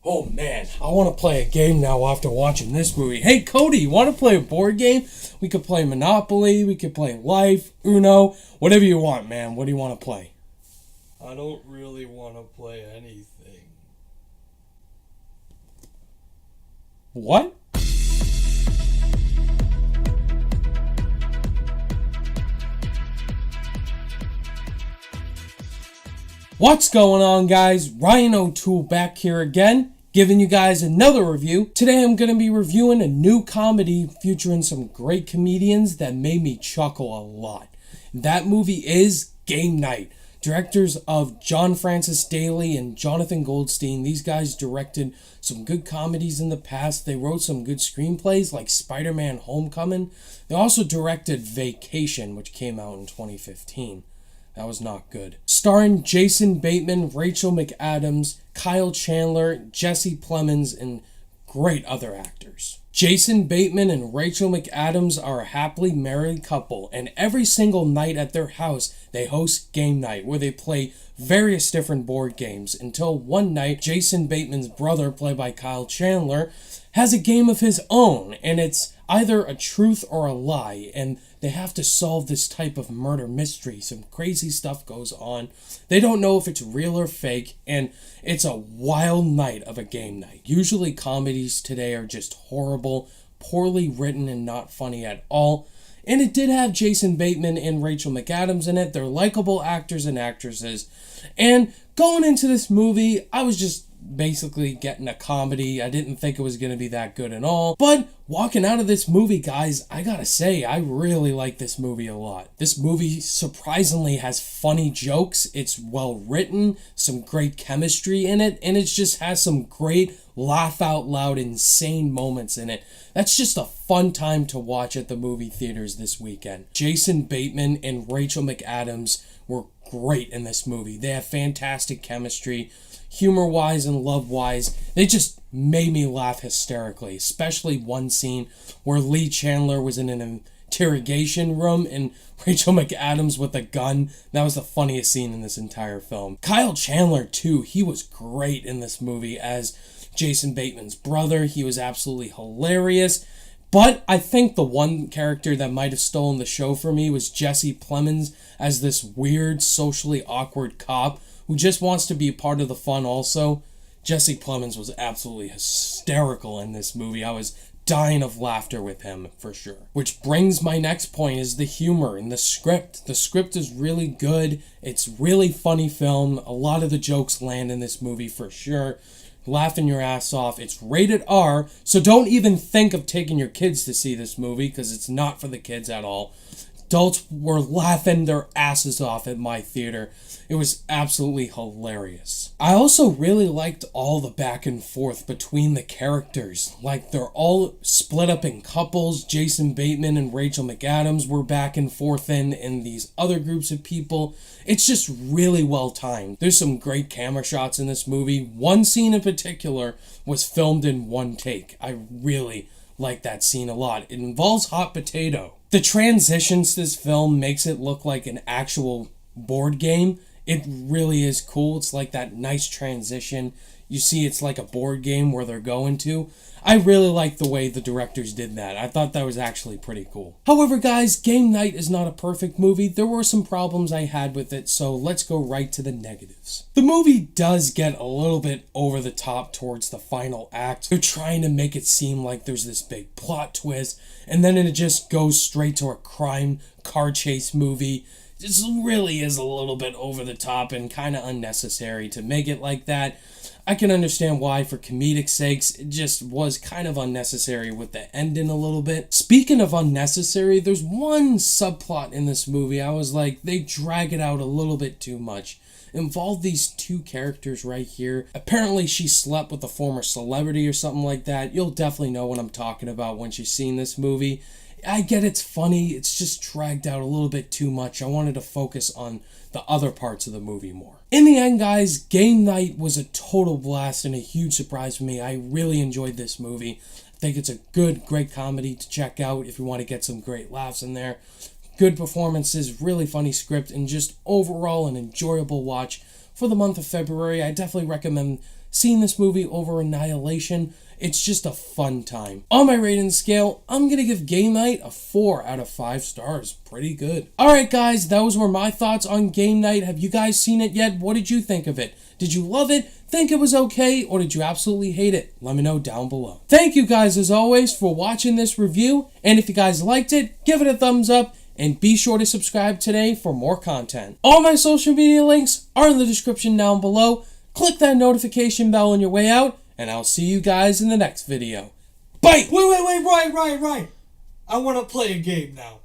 Oh man, I want to play a game now after watching this movie. Hey Cody, you want to play a board game? We could play Monopoly, we could play Life, Uno, whatever you want, man. What do you want to play? I don't really want to play anything. What? What's going on, guys? Ryan O'Toole back here again, giving you guys another review. Today I'm going to be reviewing a new comedy featuring some great comedians that made me chuckle a lot. That movie is Game Night. Directors of John Francis Daley and Jonathan Goldstein. These guys directed some good comedies in the past. They wrote some good screenplays like Spider-Man Homecoming. They also directed Vacation, which came out in 2015. That was not good. Starring Jason Bateman, Rachel McAdams, Kyle Chandler, Jesse Plemons, and great other actors. Jason Bateman and Rachel McAdams are a happily married couple, and every single night at their house, they host Game Night, where they play various different board games, until one night, Jason Bateman's brother, played by Kyle Chandler, has a game of his own, and it's either a truth or a lie, and they have to solve this type of murder mystery. Some crazy stuff goes on. They don't know if it's real or fake, and it's a wild night of a game night. Usually comedies today are just horrible, poorly written, and not funny at all. And it did have Jason Bateman and Rachel McAdams in it. They're likable actors and actresses. And going into this movie, I was just basically getting a comedy. I didn't think it was going to be that good at all. But walking out of this movie, guys, I gotta say, I really like this movie a lot. This movie surprisingly has funny jokes. It's well written, some great chemistry in it, and it just has some great laugh out loud, insane moments in it. That's just a fun time to watch at the movie theaters this weekend. Jason Bateman and Rachel McAdams were great in this movie. They have fantastic chemistry. Humor-wise and love-wise, they just made me laugh hysterically, especially one scene where Lee Chandler was in an interrogation room and Rachel McAdams with a gun. That was the funniest scene in this entire film. Kyle Chandler, too, he was great in this movie as Jason Bateman's brother. He was absolutely hilarious. But I think the one character that might have stolen the show for me was Jesse Plemons as this weird, socially awkward cop who just wants to be a part of the fun also. Jesse Plemons was absolutely hysterical in this movie. I was dying of laughter with him, for sure. Which brings my next point is the humor in the script. The script is really good. It's really funny film. A lot of the jokes land in this movie, for sure. Laughing your ass off. It's rated R, so don't even think of taking your kids to see this movie, because it's not for the kids at all. Adults were laughing their asses off at my theater. It was absolutely hilarious. I also really liked all the back and forth between the characters. Like, they're all split up in couples. Jason Bateman and Rachel McAdams were back and forth in these other groups of people. It's just really well timed. There's some great camera shots in this movie. One scene in particular was filmed in one take. I really like that scene a lot. It involves hot potato. The transitions to this film makes it look like an actual board game. It really is cool. It's like that nice transition. You see it's like a board game where they're going to. I really like the way the directors did that. I thought that was actually pretty cool. However, guys, Game Night is not a perfect movie. There were some problems I had with it, so let's go right to the negatives. The movie does get a little bit over the top towards the final act. They're trying to make it seem like there's this big plot twist, and then it just goes straight to a crime car chase movie. This really is a little bit over the top and kind of unnecessary to make it like that. I can understand why, for comedic sakes, it just was kind of unnecessary with the ending a little bit. Speaking of unnecessary, there's one subplot in this movie I was like, they drag it out a little bit too much. Involved these two characters right here. Apparently she slept with a former celebrity or something like that. You'll definitely know what I'm talking about once you've seen this movie. I get it's funny, it's just dragged out a little bit too much. I wanted to focus on the other parts of the movie more. In the end, guys, Game Night was a total blast and a huge surprise for me. I really enjoyed this movie. I think it's a good, great comedy to check out if you want to get some great laughs in there. Good performances, really funny script, and just overall an enjoyable watch for the month of February. I definitely recommend seeing this movie over Annihilation. It's just a fun time. On my rating scale, I'm going to give Game Night a 4 out of 5 stars. Pretty good. Alright guys, those were my thoughts on Game Night. Have you guys seen it yet? What did you think of it? Did you love it? Think it was okay? Or did you absolutely hate it? Let me know down below. Thank you guys as always for watching this review. And if you guys liked it, give it a thumbs up. And be sure to subscribe today for more content. All my social media links are in the description down below. Click that notification bell on your way out. And I'll see you guys in the next video. Bye! Wait, Ryan. I want to play a game now.